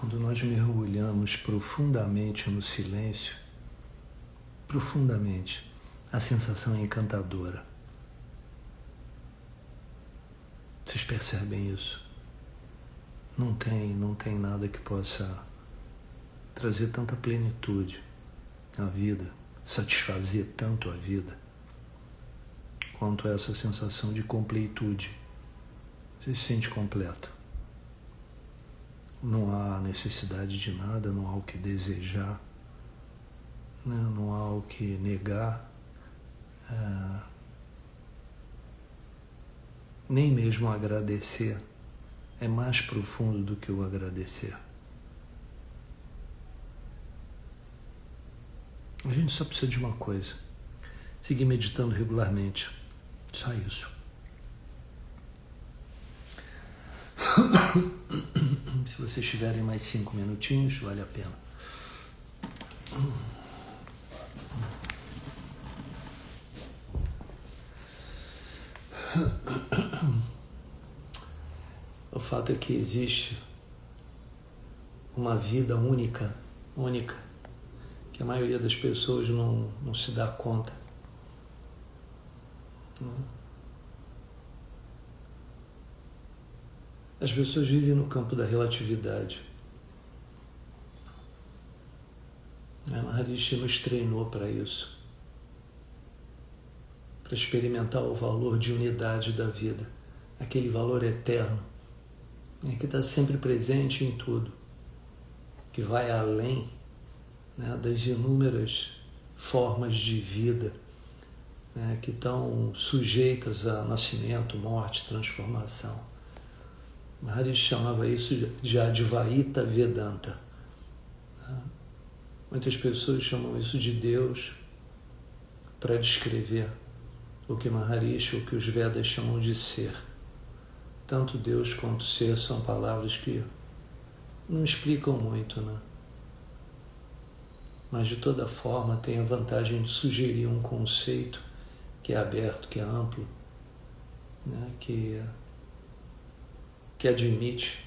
Quando nós mergulhamos profundamente no silêncio, profundamente, a sensação é encantadora. Vocês percebem isso? Não tem nada que possa trazer tanta plenitude à vida, satisfazer tanto a vida, quanto essa sensação de completude. Você se sente completo. Não há necessidade de nada, não há o que desejar, né? Não há o que negar, nem mesmo agradecer. É mais profundo do que o agradecer. A gente só precisa de uma coisa: seguir meditando regularmente. Só isso. Se vocês tiverem mais 5 minutinhos, vale a pena. O fato é que existe uma vida única, que a maioria das pessoas não se dá conta. As pessoas vivem no campo da relatividade. A Maharishi nos treinou para isso, para experimentar o valor de unidade da vida, aquele valor eterno, que está sempre presente em tudo, que vai além, né, das inúmeras formas de vida, né, que estão sujeitas a nascimento, morte, transformação. Maharishi chamava isso de Advaita Vedanta. Muitas pessoas chamam isso de Deus para descrever o que Maharishi, o que os Vedas chamam de ser. Tanto Deus quanto ser são palavras que não explicam muito, né? Mas de toda forma tem a vantagem de sugerir um conceito que é aberto, que é amplo, né? que admite,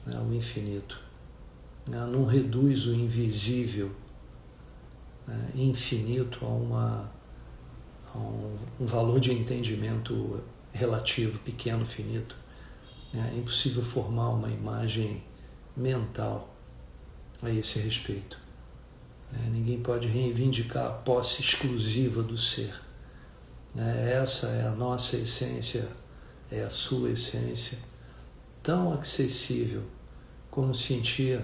né, o infinito, né? Não reduz o invisível, né, infinito a um valor de entendimento relativo, pequeno, finito. É impossível formar uma imagem mental a esse respeito. Ninguém pode reivindicar a posse exclusiva do ser. Essa é a nossa essência, é a sua essência, tão acessível como sentir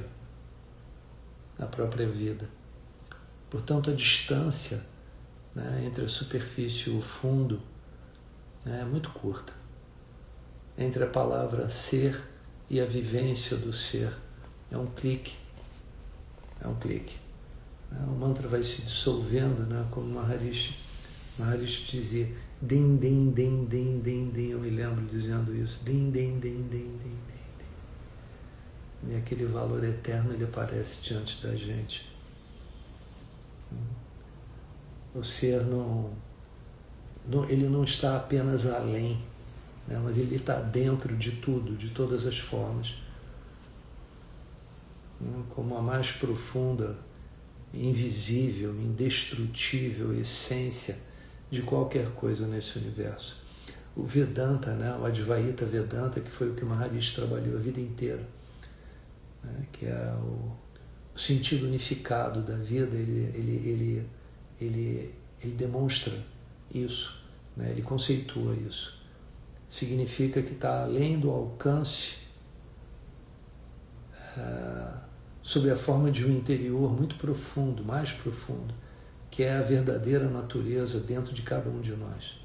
a própria vida. Portanto, a distância, né, entre a superfície e o fundo, né, é muito curta. Entre a palavra ser e a vivência do ser. É um clique. É um clique. O mantra vai se dissolvendo, né, como Maharishi dizia, din, din, din, din, din, din. Eu me lembro dizendo isso. Din, din, din, din, din, din. E aquele valor eterno, ele aparece diante da gente. O ser ele não está apenas além, né, mas ele está dentro de tudo, de todas as formas. Como a mais profunda, invisível, indestrutível essência de qualquer coisa nesse universo. O Vedanta, né, o Advaita Vedanta, que foi o que Maharishi trabalhou a vida inteira, né, que é o sentido unificado da vida, ele demonstra isso, né, ele conceitua isso. Significa que está além do alcance, sob a forma de um interior muito profundo, mais profundo, que é a verdadeira natureza dentro de cada um de nós.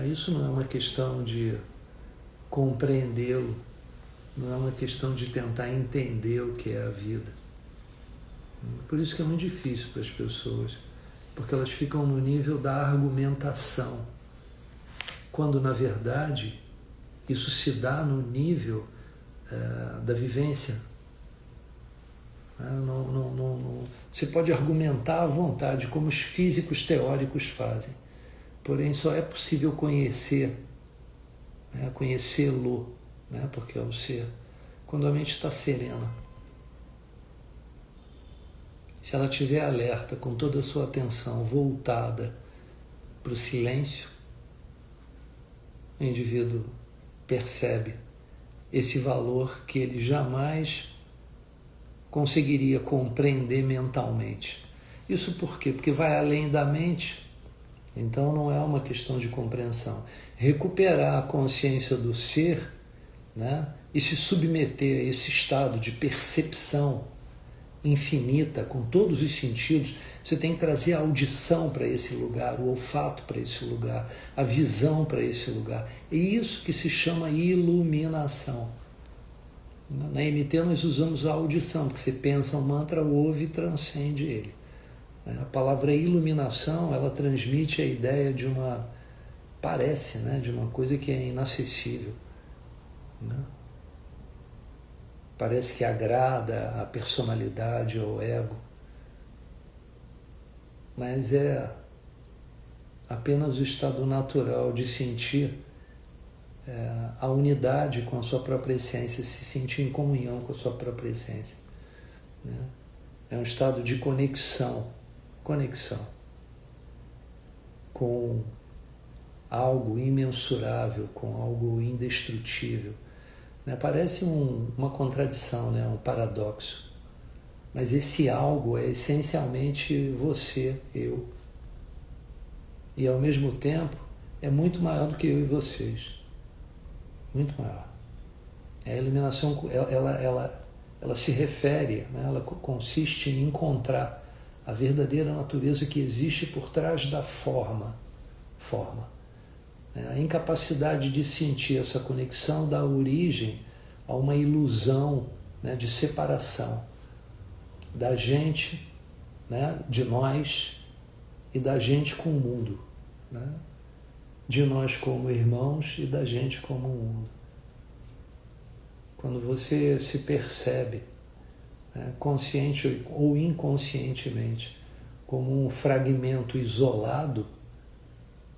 Isso não é uma questão de compreendê-lo, não é uma questão de tentar entender o que é a vida. Por isso que é muito difícil para as pessoas, porque elas ficam no nível da argumentação, quando na verdade isso se dá no nível da vivência. Você pode argumentar à vontade, como os físicos teóricos fazem, porém só é possível conhecer, né, conhecê-lo, né, porque é o ser, quando a mente está serena. Se ela estiver alerta, com toda a sua atenção voltada para o silêncio, o indivíduo percebe esse valor que ele jamais conseguiria compreender mentalmente. Isso por quê? Porque vai além da mente, então não é uma questão de compreensão. Recuperar a consciência do ser, né, e se submeter a esse estado de percepção infinita, com todos os sentidos, você tem que trazer a audição para esse lugar, o olfato para esse lugar, a visão para esse lugar. É isso que se chama iluminação. Na MT nós usamos a audição, porque você pensa um mantra, ouve e transcende ele. A palavra iluminação, ela transmite a ideia de uma, parece, né, de uma coisa que é inacessível, né? Parece que agrada a personalidade ou ego, mas é apenas o estado natural de sentir a unidade com a sua própria essência, se sentir em comunhão com a sua própria essência, né? É um estado de conexão com algo imensurável, com algo indestrutível. Parece uma contradição, né? Um paradoxo. Mas esse algo é essencialmente você, eu. E ao mesmo tempo é muito maior do que eu e vocês. Muito maior. A iluminação, ela se refere, né? Ela consiste em encontrar a verdadeira natureza que existe por trás da forma. A incapacidade de sentir essa conexão dá origem a uma ilusão, né, de separação da gente, né, de nós e da gente com o mundo, né, de nós como irmãos e da gente como o mundo. Quando você se percebe, né, consciente ou inconscientemente, como um fragmento isolado,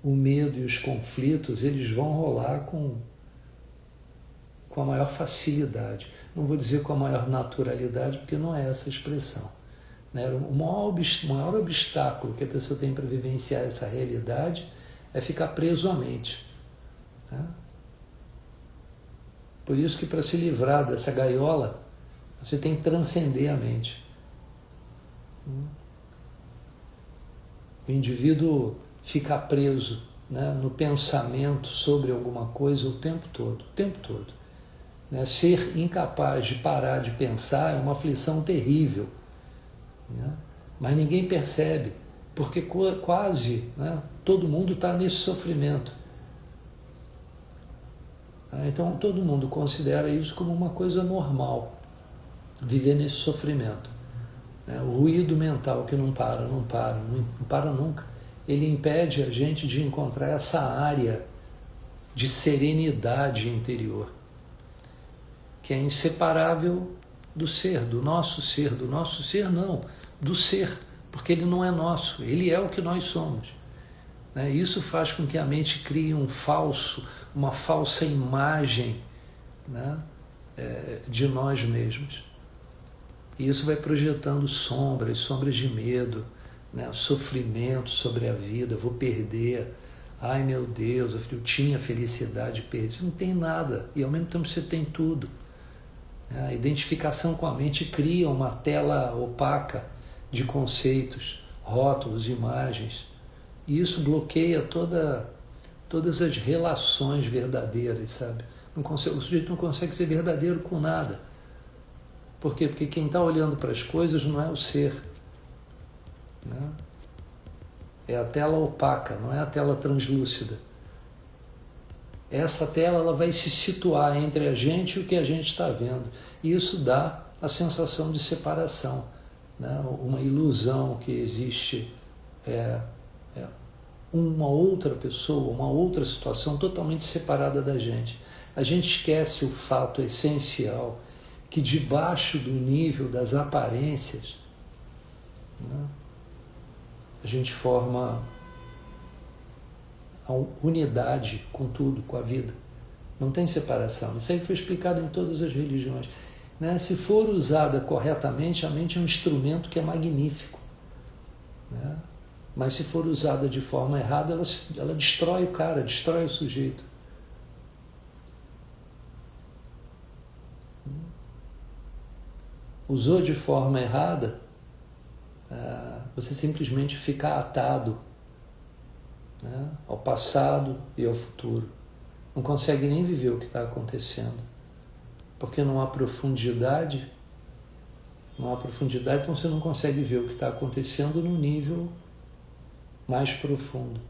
o medo e os conflitos, eles vão rolar com a maior facilidade. Não vou dizer com a maior naturalidade, porque não é essa a expressão, né? O maior obstáculo que a pessoa tem para vivenciar essa realidade é ficar preso à mente, né? Por isso que para se livrar dessa gaiola, você tem que transcender a mente. O indivíduo fica preso, né, no pensamento sobre alguma coisa o tempo todo. Né? Ser incapaz de parar de pensar é uma aflição terrível, né? Mas ninguém percebe, porque quase, né, todo mundo está nesse sofrimento. Então todo mundo considera isso como uma coisa normal, viver nesse sofrimento, né? O ruído mental que não para nunca, ele impede a gente de encontrar essa área de serenidade interior, que é inseparável do ser, do nosso ser não, do ser, porque ele não é nosso, ele é o que nós somos, né? Isso faz com que a mente crie uma falsa imagem, né, de nós mesmos. E isso vai projetando sombras de medo, né, sofrimento sobre a vida, vou perder, ai meu Deus, eu tinha felicidade, perdi. Você não tem nada, e ao mesmo tempo você tem tudo. A identificação com a mente cria uma tela opaca de conceitos, rótulos, imagens, e isso bloqueia todas as relações verdadeiras, sabe? O sujeito não consegue ser verdadeiro com nada. Por quê? Porque quem está olhando para as coisas não é o ser, né? É a tela opaca, não é a tela translúcida. Essa tela ela vai se situar entre a gente e o que a gente está vendo. E isso dá a sensação de separação, né? Uma ilusão que existe uma outra pessoa, uma outra situação totalmente separada da gente. A gente esquece o fato essencial que debaixo do nível das aparências, né, a gente forma a unidade com tudo, com a vida. Não tem separação. Isso aí foi explicado em todas as religiões. Né? Se for usada corretamente, a mente é um instrumento que é magnífico. Né? Mas se for usada de forma errada, ela destrói o cara, destrói o sujeito. Usou de forma errada, você simplesmente fica atado, né, ao passado e ao futuro. Não consegue nem viver o que está acontecendo. Porque não há profundidade, então você não consegue ver o que está acontecendo num nível mais profundo.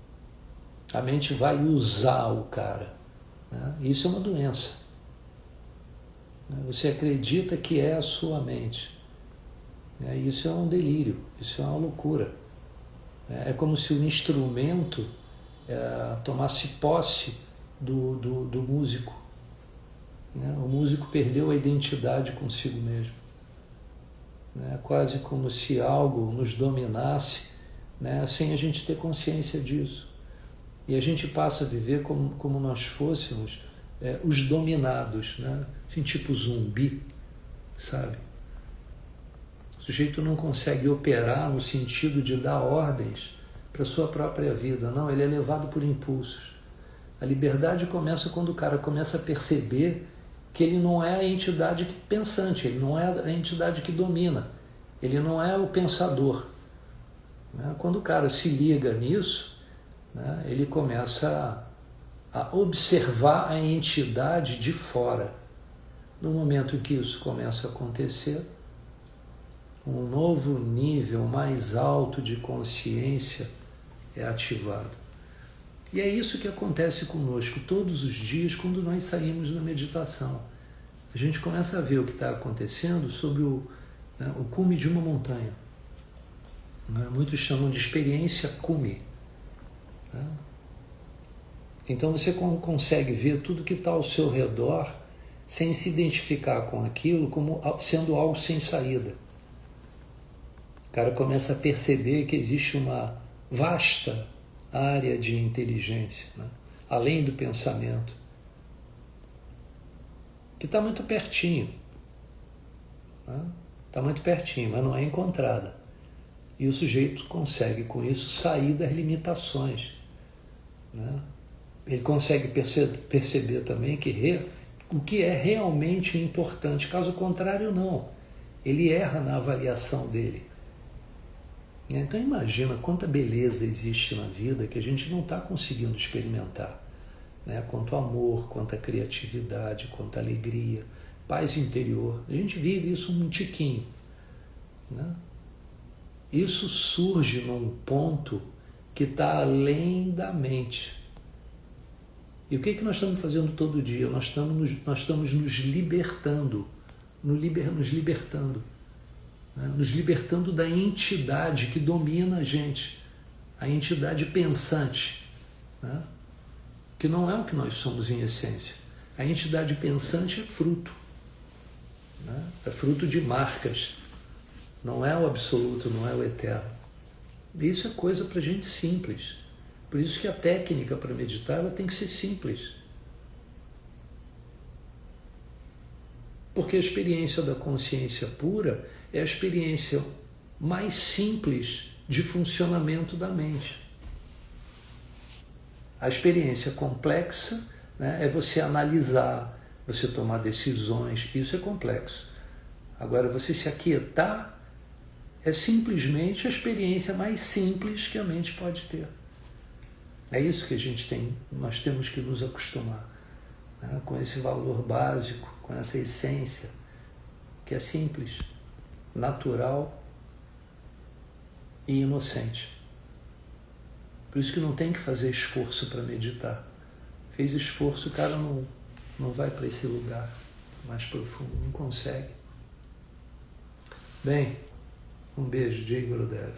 A mente vai usar o cara. Né? Isso é uma doença. Você acredita que é a sua mente. Isso é um delírio, isso é uma loucura. É como se o instrumento tomasse posse do músico. O músico perdeu a identidade consigo mesmo. Quase como se algo nos dominasse, sem a gente ter consciência disso. E a gente passa a viver como nós fôssemos os dominados, assim, tipo zumbi, sabe? O sujeito não consegue operar no sentido de dar ordens para a sua própria vida, não, ele é levado por impulsos. A liberdade começa quando o cara começa a perceber que ele não é a entidade pensante, ele não é a entidade que domina, ele não é o pensador. Quando o cara se liga nisso, ele começa a observar a entidade de fora. No momento em que isso começa a acontecer, um novo nível mais alto de consciência é ativado. E é isso que acontece conosco todos os dias quando nós saímos da meditação. A gente começa a ver o que está acontecendo sobre o cume de uma montanha. Muitos chamam de experiência cume. Então você consegue ver tudo que está ao seu redor sem se identificar com aquilo como sendo algo sem saída. O cara começa a perceber que existe uma vasta área de inteligência, além do pensamento, que está muito pertinho. Está muito pertinho, mas não é encontrada. E o sujeito consegue, com isso, sair das limitações. Ele consegue perceber também o que é realmente importante. Caso contrário, não. Ele erra na avaliação dele. Então imagina quanta beleza existe na vida que a gente não está conseguindo experimentar. Quanto amor, quanta criatividade, quanta alegria, paz interior. A gente vive isso um tiquinho. Isso surge num ponto que está além da mente. E o que nós estamos fazendo todo dia? Nós estamos nos libertando, nos libertando da entidade que domina a gente, a entidade pensante, que não é o que nós somos em essência. A entidade pensante é fruto, é fruto de marcas, não é o absoluto, não é o eterno. Isso é coisa para gente simples. Por isso que a técnica para meditar ela tem que ser simples. Porque a experiência da consciência pura é a experiência mais simples de funcionamento da mente. A experiência complexa é você analisar, você tomar decisões, isso é complexo. Agora, você se aquietar é simplesmente a experiência mais simples que a mente pode ter. É isso que nós temos que nos acostumar, com esse valor básico, com essa essência, que é simples, natural e inocente. Por isso que não tem que fazer esforço para meditar. Fez esforço, o cara não vai para esse lugar mais profundo, não consegue. Bem, um beijo, Jai Gurudev.